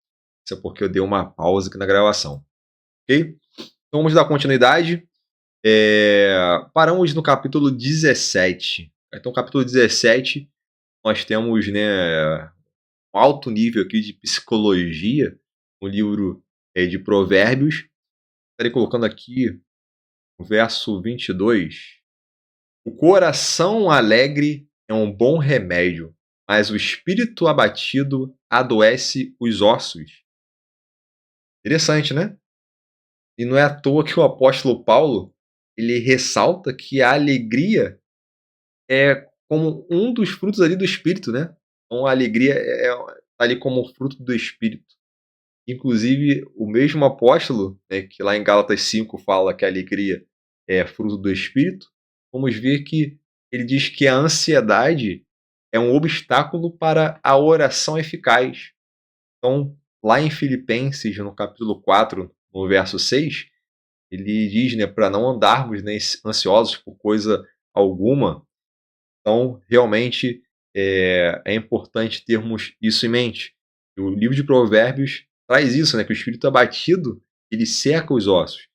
Isso é porque eu dei uma pausa aqui na gravação, ok? Então vamos dar continuidade. Paramos no capítulo 17. Então, capítulo 17, nós temos, né, um alto nível aqui de psicologia no livro de Provérbios. Estarei colocando aqui o verso 22. O coração alegre é um bom remédio, mas o espírito abatido adoece os ossos. Interessante, né? E não é à toa que o apóstolo Paulo ele ressalta que a alegria é como um dos frutos ali do espírito, né? Então a alegria tá ali como fruto do espírito. Inclusive, o mesmo apóstolo, né, que lá em Gálatas 5 fala que a alegria é fruto do espírito, vamos ver que ele diz que a ansiedade é um obstáculo para a oração eficaz. Então, lá em Filipenses, no capítulo 4, no verso 6, ele diz, né, para não andarmos, né, ansiosos por coisa alguma. Então, realmente, é importante termos isso em mente. O livro de Provérbios traz isso, né, que o espírito abatido, ele seca os ossos.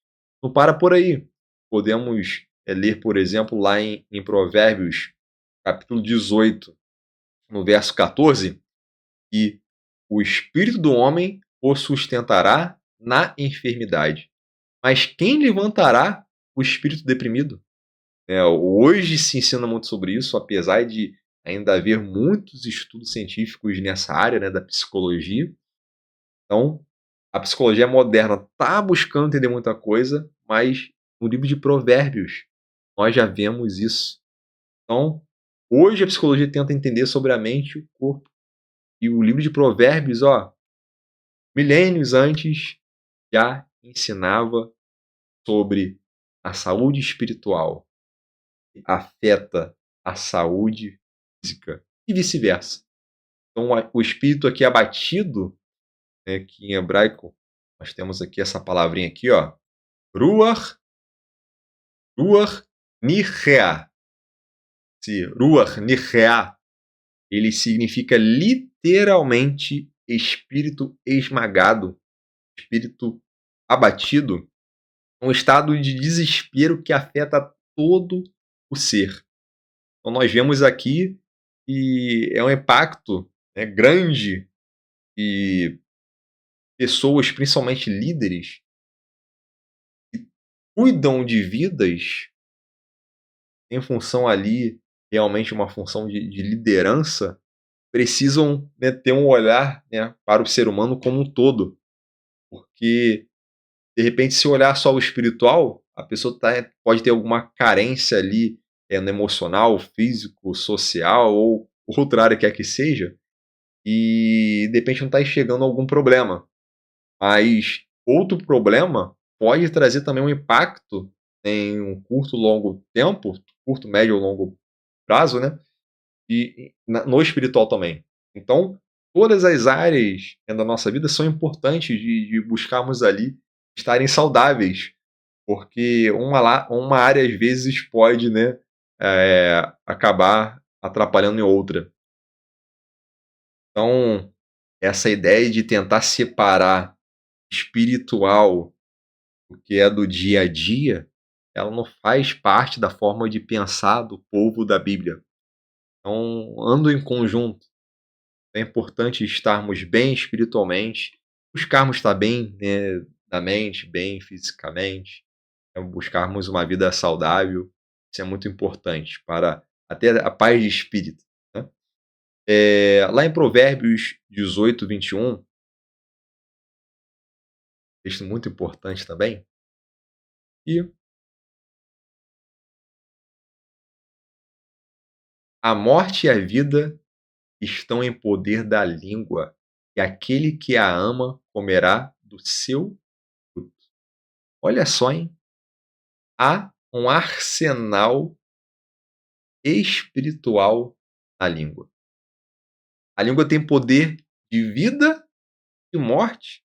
Não para por aí. Podemos ler, por exemplo, lá em Provérbios, capítulo 18, no verso 14, que o espírito do homem o sustentará na enfermidade. Mas quem levantará o espírito deprimido? Hoje se ensina muito sobre isso, apesar de ainda haver muitos estudos científicos nessa área, né, da psicologia. Então, a psicologia moderna está buscando entender muita coisa, mas no livro de Provérbios nós já vemos isso. Então, hoje a psicologia tenta entender sobre a mente e o corpo. E o livro de Provérbios, milênios antes, já ensinava sobre a saúde espiritual, afeta a saúde física e vice-versa. Então, o espírito aqui abatido, né, que em hebraico nós temos aqui essa palavrinha aqui, ruach, ruach nirreah. Esse ruach nirreah, ele significa literalmente espírito esmagado, espírito abatido, um estado de desespero que afeta todo o ser. Então nós vemos aqui que é um impacto, né, grande e pessoas, principalmente líderes, que cuidam de vidas em função ali, realmente uma função de liderança, precisam, né, ter um olhar, né, para o ser humano como um todo. Porque, de repente, se olhar só o espiritual, a pessoa pode ter alguma carência ali no emocional, físico, social ou outra área quer que seja, e de repente não está enxergando algum problema. Mas outro problema pode trazer também um impacto em um curto, longo tempo, curto, médio ou longo prazo, né? No espiritual também. Então, todas as áreas, né, da nossa vida são importantes de buscarmos ali estarem saudáveis, porque uma área às vezes pode, né, acabar atrapalhando em outra. Então, essa ideia de tentar separar espiritual, o que é do dia a dia, ela não faz parte da forma de pensar do povo da Bíblia. Então, andam em conjunto. É importante estarmos bem espiritualmente, buscarmos estar bem, né, na mente, bem fisicamente, né, buscarmos uma vida saudável. Isso é muito importante para até a paz de espírito, né? Lá em Provérbios 18, 21, texto muito importante também, e a morte e a vida estão em poder da língua, e aquele que a ama comerá do seu fruto. Olha só, hein? Há um arsenal espiritual na língua. A língua tem poder de vida e morte.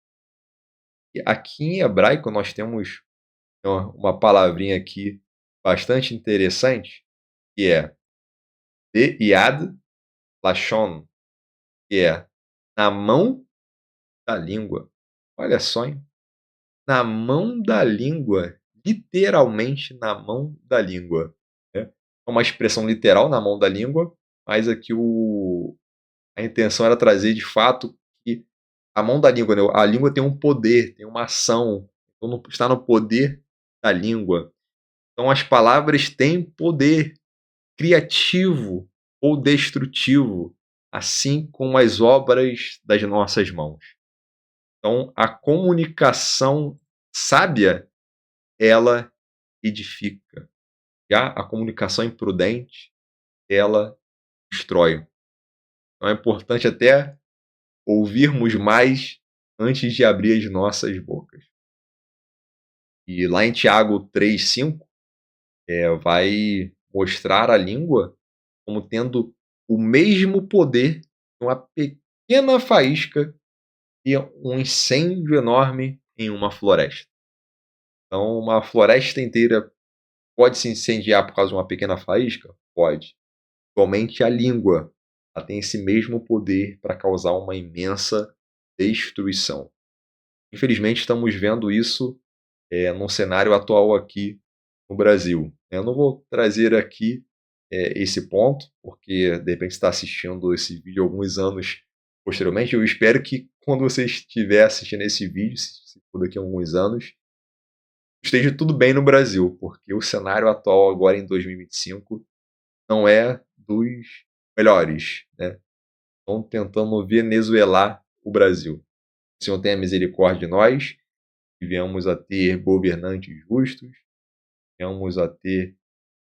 E aqui em hebraico nós temos uma palavrinha aqui bastante interessante, que é de Yad Lashon, que é na mão da língua. Olha só, hein? Na mão da língua, literalmente na mão da língua, né. É uma expressão literal, na mão da língua, mas aqui a intenção era trazer de fato que a mão da língua, né, a língua tem um poder, tem uma ação, então está no poder da língua. Então as palavras têm poder criativo ou destrutivo, assim como as obras das nossas mãos. Então a comunicação sábia, ela edifica. Já a comunicação imprudente, ela destrói. Então é importante até ouvirmos mais antes de abrir as nossas bocas. E lá em Tiago 3,5, vai mostrar a língua como tendo o mesmo poder que uma pequena faísca e um incêndio enorme em uma floresta. Então, uma floresta inteira pode se incendiar por causa de uma pequena faísca? Pode. Somente a língua, ela tem esse mesmo poder para causar uma imensa destruição. Infelizmente, estamos vendo isso num cenário atual aqui no Brasil. Eu não vou trazer aqui esse ponto, porque de repente está assistindo esse vídeo alguns anos posteriormente. Eu espero que quando você estiver assistindo esse vídeo, se for daqui a alguns anos, esteja tudo bem no Brasil, porque o cenário atual agora em 2025 não é dos melhores, né? Estão tentando venezuelar o Brasil. O Senhor tenha misericórdia de nós, que venhamos a ter governantes justos, venhamos a ter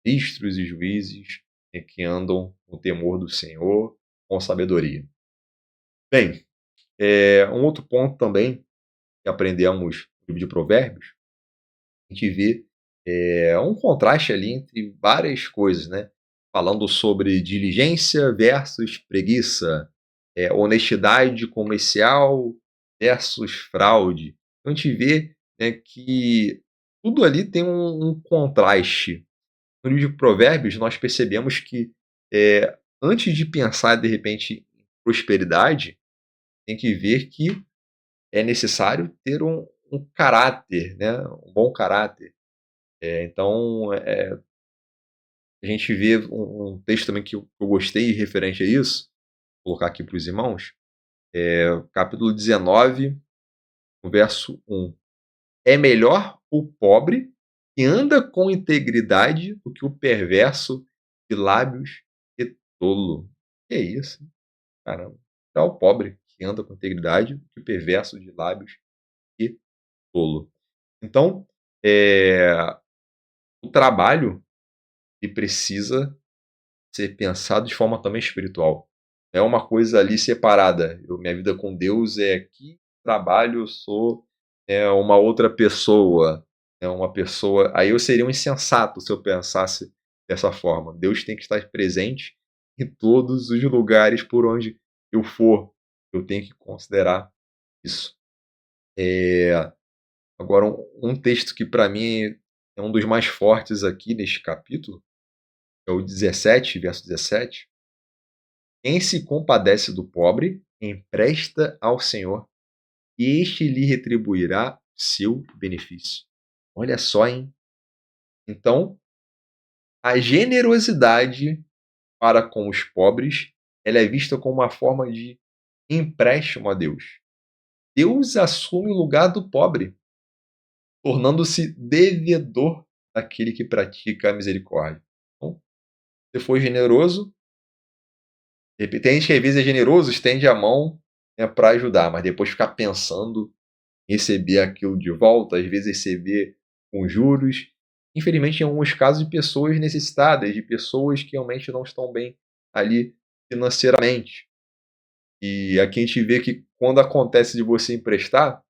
ministros e juízes, que andam no temor do Senhor, com sabedoria. Bem, um outro ponto também que aprendemos no livro de Provérbios, a gente vê um contraste ali entre várias coisas, né? Falando sobre diligência versus preguiça, honestidade comercial versus fraude. Então a gente vê, né, que tudo ali tem um contraste. No livro de Provérbios, nós percebemos que antes de pensar de repente em prosperidade, tem que ver que é necessário ter um caráter, né, um bom caráter. Então, a gente vê um texto também que eu gostei referente a isso, vou colocar aqui para os irmãos, capítulo 19, no verso 1. É melhor o pobre que anda com integridade do que o perverso de lábios e tolo. Que é isso? Caramba. É o pobre que anda com integridade do que o perverso de lábios e tolo. Então, o trabalho ele precisa ser pensado de forma também espiritual. É uma coisa ali separada. Minha vida com Deus é aqui, trabalho, eu sou uma outra pessoa. É uma pessoa. Aí eu seria um insensato se eu pensasse dessa forma. Deus tem que estar presente em todos os lugares por onde eu for. Eu tenho que considerar isso. É, Agora, um texto que para mim é um dos mais fortes aqui neste capítulo é o 17, verso 17. Quem se compadece do pobre, empresta ao Senhor, e este lhe retribuirá seu benefício. Olha só, hein? Então, a generosidade para com os pobres, ela é vista como uma forma de empréstimo a Deus. Deus assume o lugar do pobre, tornando-se devedor daquele que pratica a misericórdia. Então, se for generoso, tem gente que às vezes é generoso, estende a mão para ajudar, mas depois ficar pensando em receber aquilo de volta, às vezes receber com juros. Infelizmente, em alguns casos, de pessoas necessitadas, de pessoas que realmente não estão bem ali financeiramente. E aqui a gente vê que quando acontece de você emprestar,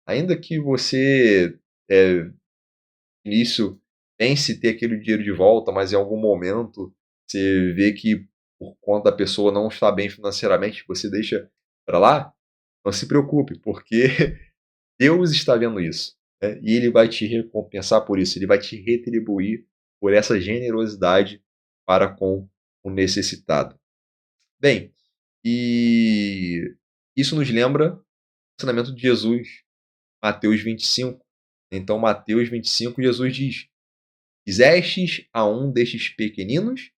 ainda que você é, início pense ter aquele dinheiro de volta, mas em algum momento você vê que por conta da pessoa não estar bem financeiramente, você deixa para lá, não se preocupe, porque Deus está vendo isso, né? E Ele vai te recompensar por isso, Ele vai te retribuir por essa generosidade para com o necessitado. Bem, e isso nos lembra o ensinamento de Jesus, Mateus 25. Então, Mateus 25, Jesus diz: Fizestes a um destes pequeninos,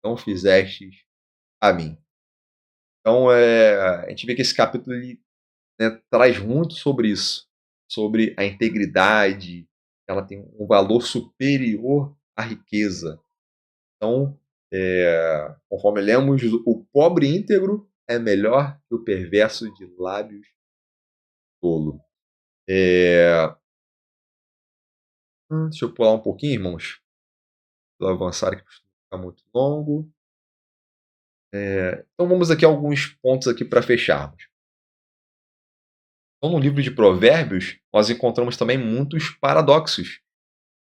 não fizestes a mim. Então, a gente vê que esse capítulo ele, né, traz muito sobre isso, sobre a integridade, ela tem um valor superior à riqueza. Então, conforme lemos, o pobre íntegro é melhor que o perverso de lábios tolo. É, Deixa eu pular um pouquinho, irmãos, para avançar aqui, para ficar muito longo. Então vamos aqui a alguns pontos aqui para fecharmos. Então, no livro de Provérbios, nós encontramos também muitos paradoxos.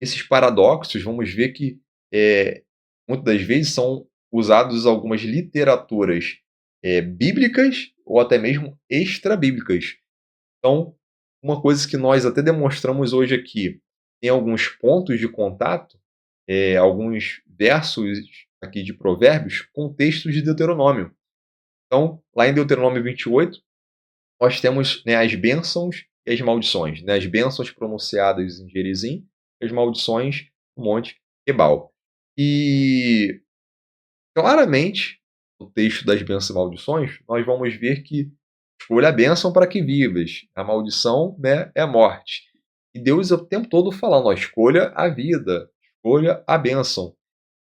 Esses paradoxos, vamos ver que muitas das vezes são usados algumas literaturas bíblicas ou até mesmo extra-bíblicas. Então, uma coisa que nós até demonstramos hoje aqui, tem alguns pontos de contato, alguns versos aqui de Provérbios com textos de Deuteronômio. Então, lá em Deuteronômio 28, nós temos, né, as bênçãos e as maldições. Né? As bênçãos pronunciadas em Gerizim e as maldições no Monte Ebal. E claramente, no texto das bênçãos e maldições, nós vamos ver que escolha a bênção para que vivas. A maldição, né, é a morte. E Deus o tempo todo falando, ó, escolha a vida, escolha a bênção.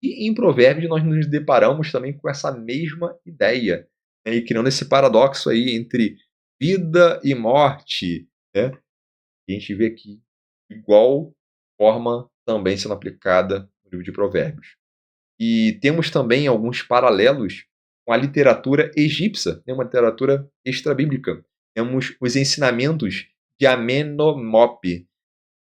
E em Provérbios nós nos deparamos também com essa mesma ideia, né, e criando esse paradoxo aí entre vida e morte, né? E a gente vê aqui igual forma também sendo aplicada no livro de Provérbios. E temos também alguns paralelos com a literatura egípcia, né, uma literatura extra-bíblica. Temos os ensinamentos de Amenemope.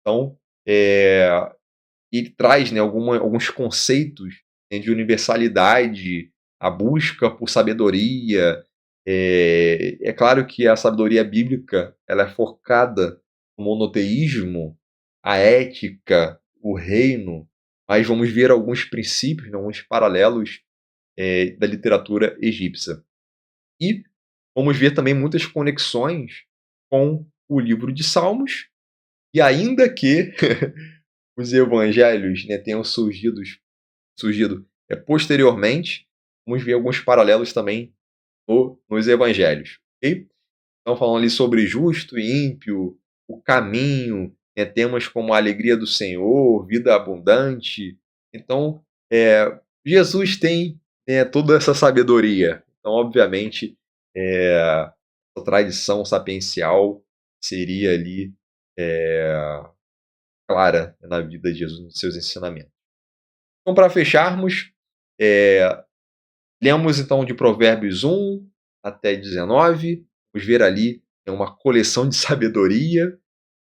Então, ele traz, né, alguns conceitos, né, de universalidade, a busca por sabedoria. É claro que a sabedoria bíblica ela é focada no monoteísmo, a ética, o reino, mas vamos ver alguns princípios, né, alguns paralelos da literatura egípcia. E vamos ver também muitas conexões com o livro de Salmos, e ainda que os evangelhos, né, tenham surgido posteriormente, vamos ver alguns paralelos também nos evangelhos. Ok? Então, falando ali sobre justo e ímpio, o caminho, né, temas como a alegria do Senhor, vida abundante. Então, Jesus tem, né, toda essa sabedoria. Então, obviamente, a tradição sapiencial seria ali clara na vida de Jesus, nos seus ensinamentos. Então, para fecharmos, Lemos então de Provérbios 1 até 19. Vamos ver ali, é uma coleção de sabedoria,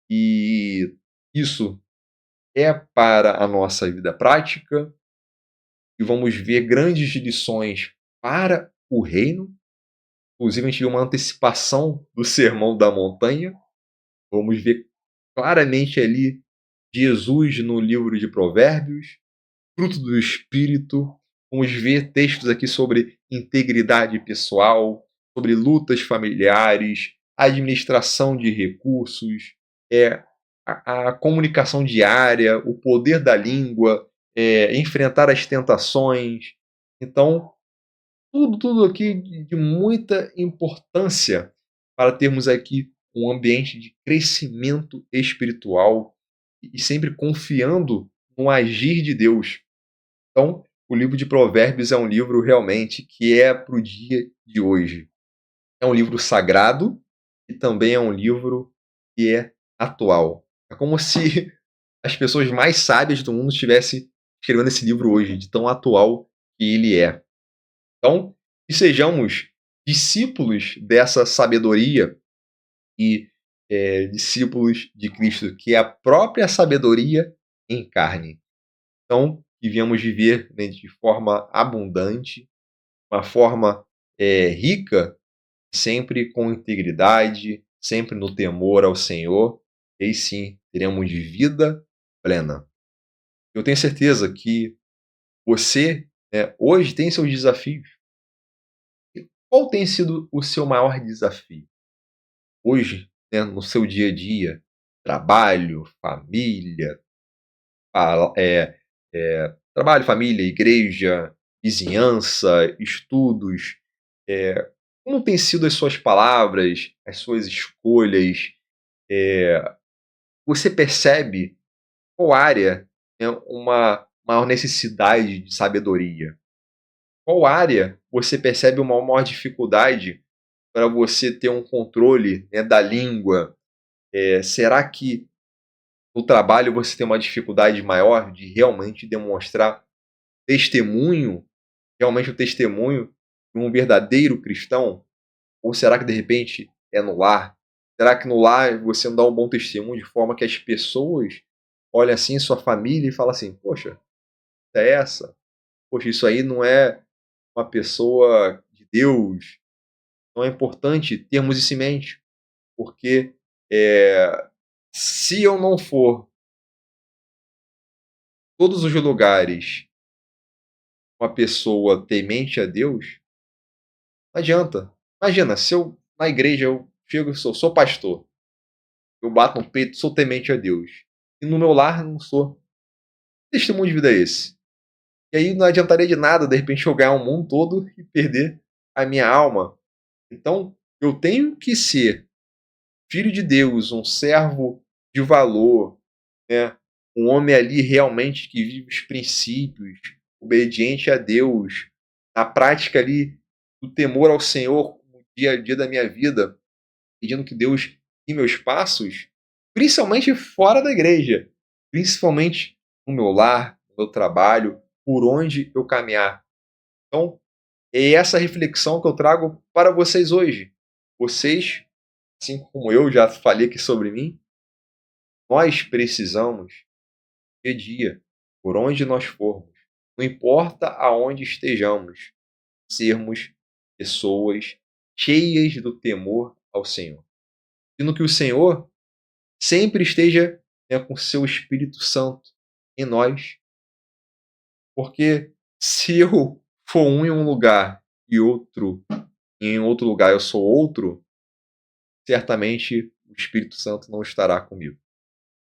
e isso é para a nossa vida prática, e vamos ver grandes lições para o reino. Inclusive, a gente viu uma antecipação do Sermão da Montanha. Vamos ver claramente ali Jesus no livro de Provérbios, fruto do Espírito. Vamos ver textos aqui sobre integridade pessoal, sobre lutas familiares, administração de recursos, a comunicação diária, o poder da língua, enfrentar as tentações. Então, tudo aqui de muita importância para termos aqui um ambiente de crescimento espiritual e sempre confiando no agir de Deus. Então, o livro de Provérbios é um livro realmente que é para o dia de hoje. É um livro sagrado e também é um livro que é atual. É como se as pessoas mais sábias do mundo estivessem escrevendo esse livro hoje, de tão atual que ele é. Então, que sejamos discípulos dessa sabedoria e discípulos de Cristo, que é a própria sabedoria em carne. Então, que venhamos viver, né, de forma abundante, uma forma rica, sempre com integridade, sempre no temor ao Senhor, e aí sim teremos de vida plena. Eu tenho certeza que você, hoje tem seus desafios. E qual tem sido o seu maior desafio? Hoje, né, no seu dia a dia, trabalho, família, trabalho, família, igreja, vizinhança, estudos, como têm sido as suas palavras, as suas escolhas? Você percebe qual área é uma maior necessidade de sabedoria? Qual área você percebe uma maior dificuldade para você ter um controle, né, da língua? Será que no trabalho você tem uma dificuldade maior de realmente demonstrar testemunho, realmente o testemunho de um verdadeiro cristão? Ou será que de repente é no lar? Será que no lar você não dá um bom testemunho de forma que as pessoas olhem assim sua família e falam assim: poxa, é essa? Poxa, isso aí não é uma pessoa de Deus. Então é importante termos isso em mente, porque se eu não for todos os lugares uma pessoa temente a Deus, não adianta. Imagina, se eu na igreja eu chego e sou pastor, eu bato no peito, sou temente a Deus, e no meu lar não sou. Que testemunho de vida é esse? E aí não adiantaria de nada, de repente, eu ganhar o mundo todo e perder a minha alma. Então, eu tenho que ser filho de Deus, um servo de valor, né? Um homem ali realmente que vive os princípios, obediente a Deus, na prática ali do temor ao Senhor no dia a dia da minha vida, pedindo que Deus guie meus passos, principalmente fora da igreja, principalmente no meu lar, no meu trabalho, por onde eu caminhar. Então, é essa reflexão que eu trago para vocês hoje. Vocês, assim como eu já falei aqui sobre mim, nós precisamos, dia a dia, por onde nós formos, não importa aonde estejamos, sermos pessoas cheias do temor ao Senhor. Sendo que o Senhor sempre esteja, né, com seu Espírito Santo em nós, porque se eu for um em um lugar e outro em outro lugar eu sou outro, certamente o Espírito Santo não estará comigo.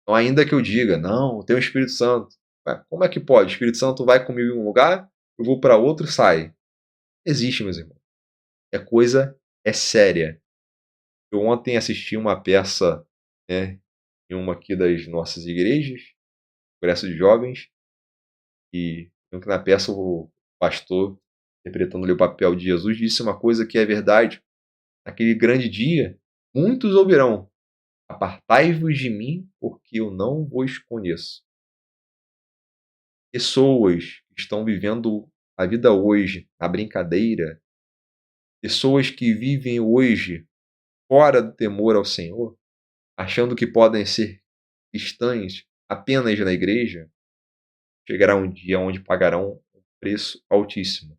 Então, ainda que eu diga, não, tem o Espírito Santo. Ué, como é que pode? O Espírito Santo vai comigo em um lugar, eu vou para outro, sai. Existe, meus irmãos. É séria. Eu ontem assisti uma peça, né, em uma aqui das nossas igrejas, congresso de jovens, e na peça o pastor, interpretando ali o papel de Jesus, disse uma coisa que é verdade. Naquele grande dia, muitos ouvirão: apartai-vos de mim, porque eu não vos conheço. Pessoas que estão vivendo a vida hoje na brincadeira, pessoas que vivem hoje fora do temor ao Senhor, achando que podem ser cristãs apenas na igreja, chegará um dia onde pagarão um preço altíssimo.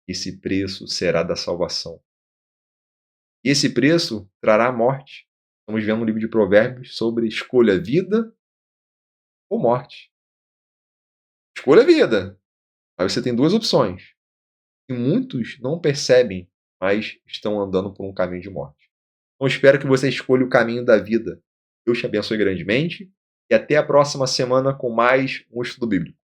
Esse preço será da salvação. E esse preço trará a morte. Estamos vendo no livro de Provérbios sobre escolha vida ou morte. Escolha vida. Aí você tem duas opções. E muitos não percebem, mas estão andando por um caminho de morte. Então espero que você escolha o caminho da vida. Deus te abençoe grandemente e até a próxima semana com mais um estudo bíblico.